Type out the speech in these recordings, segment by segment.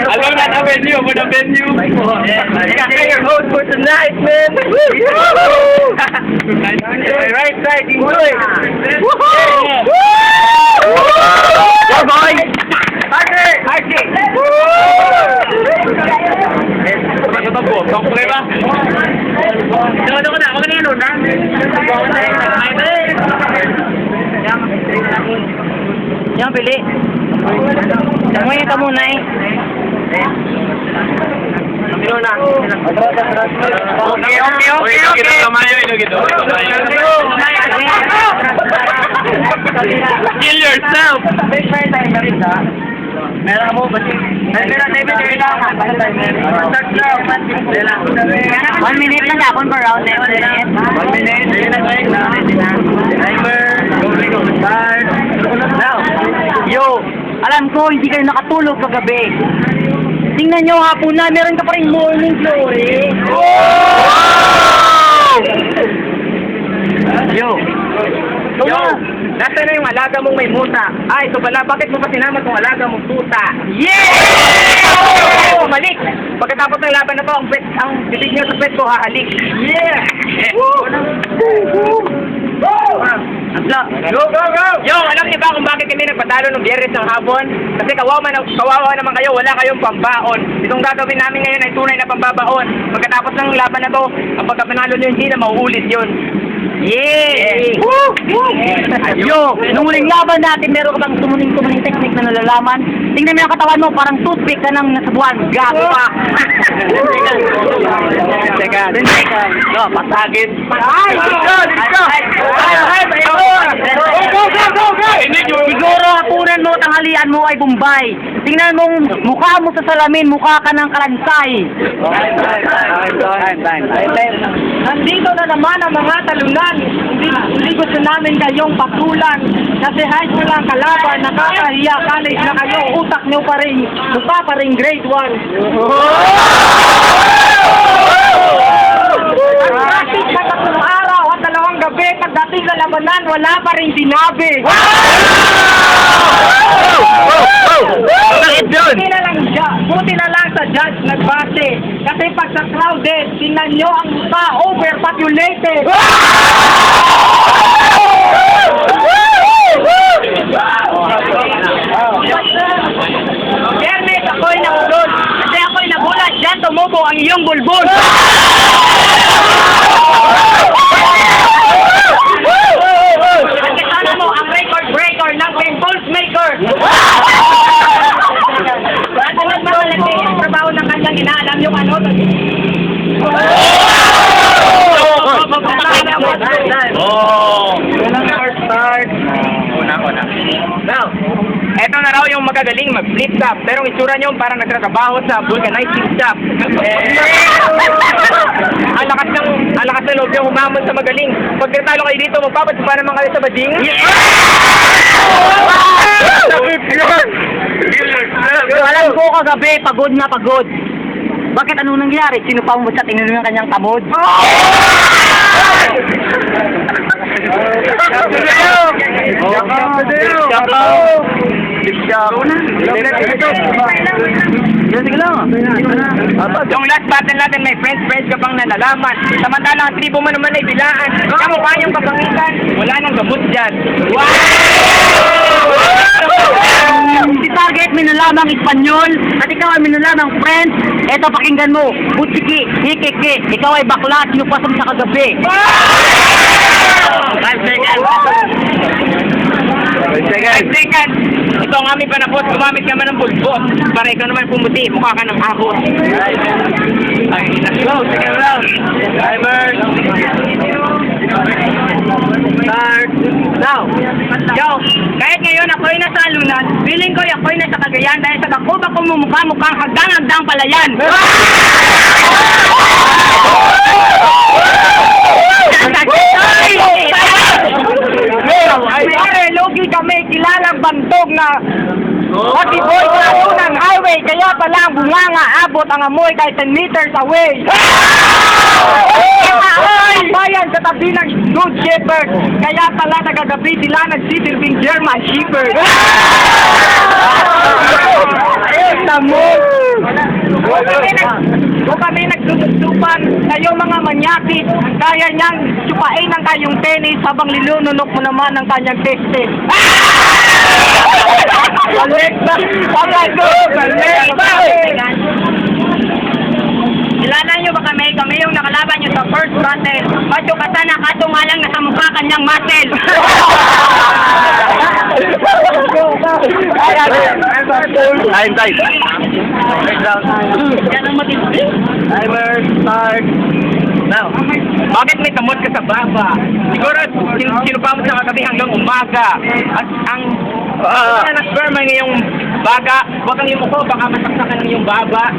Alam na the venue, for the venue. I'm your host for tonight, man. My right side, enjoy. Go, boy. Archie. Ano ba po? Song pre ba? Ano ko na? Ako na yun, ha? Yan, pili. Ngayon ka muna eh. Sino na? Okay. Kill yourself! Meron mo ba? 1 minute lang kapon per round. 1 minute. Timer. Go. Start. Now. Yo, alam ko hindi kayo nakatulog kagabi. Tingnan nyo hapon na, meron ka pa rin morning glory. Yo. Yo, nasa na yung alaga mong may muta. Ay, ito pala, bakit mo pa sinama itong alaga mong puta? Yeah! Malik! Pagkatapos ng laban na to, ang bibig niyo sa pet ko hahalik. Yeah! Go! Yo, alam niyo ba kung bakit kami nagpatalo ng Biyernes ng hapon? Kasi kawawa naman kayo, wala kayong pambaon. Itong gagawin namin ngayon ay tunay na pambabaon. Pagkatapos ng laban na to, ang pagkapanalo niyo hindi na mauulit yun. Yeah! Yo, nung huling laban natin, meron ka bang tumuning technique na nalalaman? Tingnan mo yung katawan mo, parang toothpick ka ng nasabuan. Gago ka! Teka. No, pasagin. Ay! Go! Siguro hapunan mo, tanghalian mo ay Bombay. Tingnan mong mukha mo sa salamin, mukha ka ng kalansay. Time. Nandito na naman ang mga talunan. Hindi gusto namin kayong patulan. Kasi high school lang kalaban, nakakahiya, college na kayo, utak nyo pa rin, mukha pa rin grade 1. Pagdating sa 3 araw at 2 gabi, pagdating sa labanan, wala pa rin sinabi. Buti na lang sa judge nagbase. Kasi pag sa crowded, tingnan nyo ang mukha, overpopulated. Jermes, ako'y nabulol. Kasi ako'y nabulat, dyan tumubo ang iyong bulbul. Kasi sana mo ang record breaker ng pimples maker. At naman malaki ang trabaho ng kanyang inaalam yung ano. Start. Una. Now, eto na raw yung magagaling mag-flip top. Pero ang itsura nyo parang nagtatrabaho sa vulcanizing shop. Ang lakas ng loob yung humamon sa magaling. Pag tinatalo kayo dito, magpapatsupa naman kayo sa bading. Alam ko kagabi, pagod na pagod. Bakit anong nangyari? Sino pa mo sa tingnan ng kanyang tamod? Yung last battle natin, may friends ka pang nalalaman. Samantalang ang tribo mo naman ay bilaan. Kamukha niyong kapangitan, wala nang gamot dyan. Si Target minalamang Espanyol at ikaw ay minalamang French. Eto pakinggan mo, Butchiki, Hikiki, ikaw ay bakla, sinupasok sa kagabi. 5 seconds. Ito ang aming panapos, gumamit ka man ng bulbos para ikaw naman pumuti, mukha ka ng ahos. Let's go, second round. Timer. Start. Now. Yo, kahit ngayon ako'y nasa alunan, feeling ko ako'y nasa Cagayan dahil sa Bakuba ko mumukha-mukhang hagdang-hagdang palayan. Ay, logi kami, kilalang bantog na Pati boy sa ng highway, kaya pala ang bunganga abot ang amoy kahit 10 meters away. Bayan sa tabi ng Good Shepherd, kaya pala nagagabi sila nagsisilbing German Shepherd. Kung kami nagsusupan, kayo mga manyakis, kaya niyang supain ang kayong tennis habang nilununok mo naman ang kanyang testes. Ilanan nyo ba kami? Kami yung nakalaban nyo sa first battle. Ba't yung kasana katungalang nasa mukha kanyang muscle? Time. Yan ang matindi. Timer, start. Now. Bakit may tamot ka sa baba? Siguro, sinupa mo sa kagabi hanggang umaga. At ang nag-sperma ngayong baga, huwag kang yung uko, baka masaksakan ng iyong baba.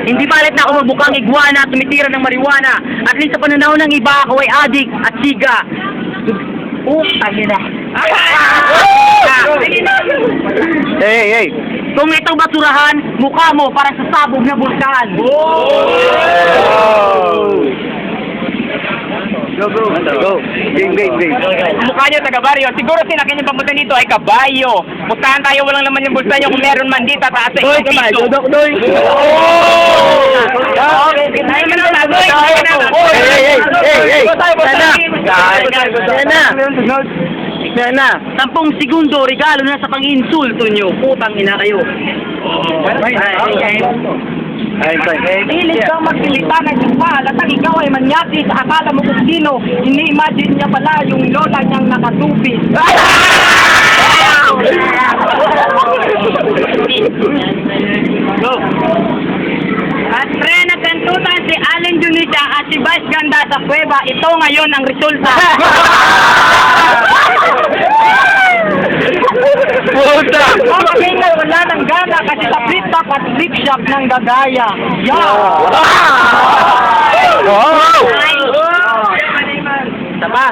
Hindi balit na ako magbukang iguana at tumitira ng marijuana. At least sa pananaw ng iba ako ay adik at siga. Ayun na. Hey. Kung itong basurahan, mukha mo para sa sabog na bulkan. Go. Game. Mukha niyo taga-baryo. Siguro sinakin yung pamunta dito ay kabayo. Pustahan tayo, walang laman yung bulsa niyo. Kung meron man dito, taas sa Doy, isang kamay. piso. Doy. Sana. 10 segundo, regalo na sa pang-insulto nyo. Putang ina kayo. Pilit kang magsilita ng iba. Latang ikaw ay manyakis. Akala mo kung sino. Ini-imagine niya pala yung lola niyang nakatupis. Go. At pre, nagkantutan si Allen Junita at si Vice Ganda sa kuweba. Ito ngayon ang resulta. Puta. Okay na wala ng gana kasi sa flip top at flip shop ng gagaya. Tama.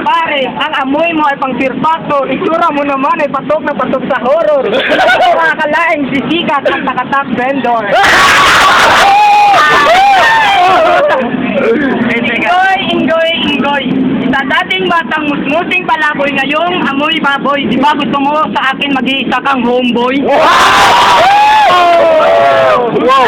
Pare, ang amoy mo ay pang sirpato. Itsura mo naman ay patok na patok sa horror. Makakalaing sisikat at nakatap vendor. Ingoy. Sa dating batang musmusing palaboy, ngayong amoy baboy. Di ba gusto mo sa akin mag-iisa kang homeboy? Wow!